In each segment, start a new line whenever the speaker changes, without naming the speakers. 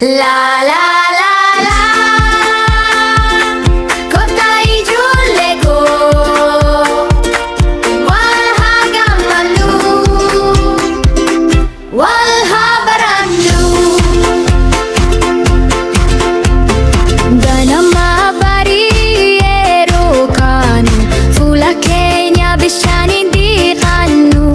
La la la la, kota ijulleko walha gammannu walha barannu ganama bariyeero kaanu fuula keenya bishaaniin dhiqannu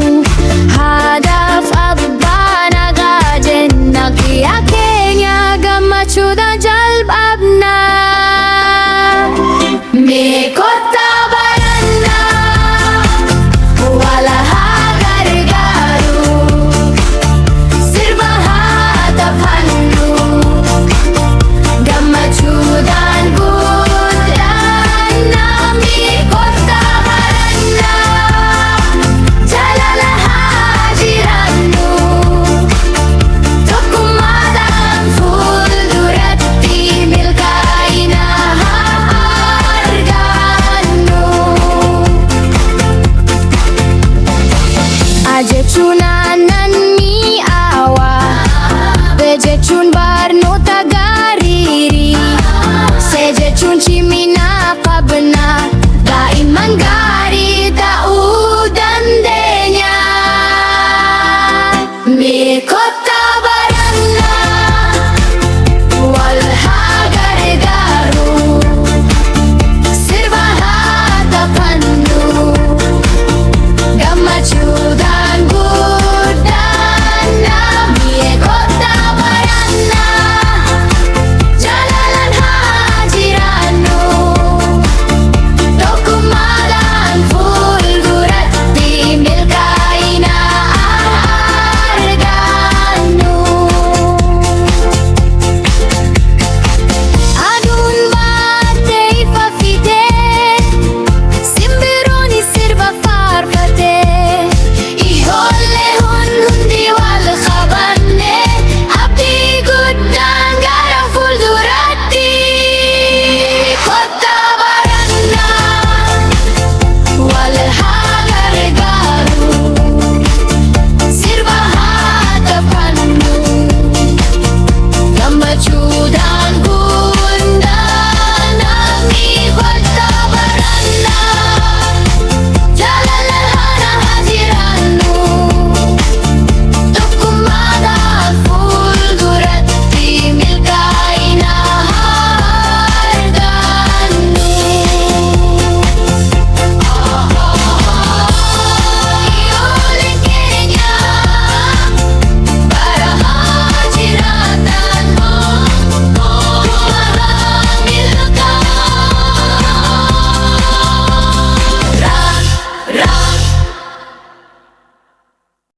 haadhaaf abbaa nagaa jenna qiyyaa keenya gammachuudhaan jalqabna. Mee kottaa barannaa wal haa gargaaru sirba haa taphannu gammachuudhaan guutanna. Mee kottaa barannaa jaalala haa jiraannu tokkummaadhaan fuulduratti milkaa'ina haa argannu. A jechuun aannan mi'aawaa, B jechuun barnoota gaarii, C jechuun cimina qabna daa'imman gaarii.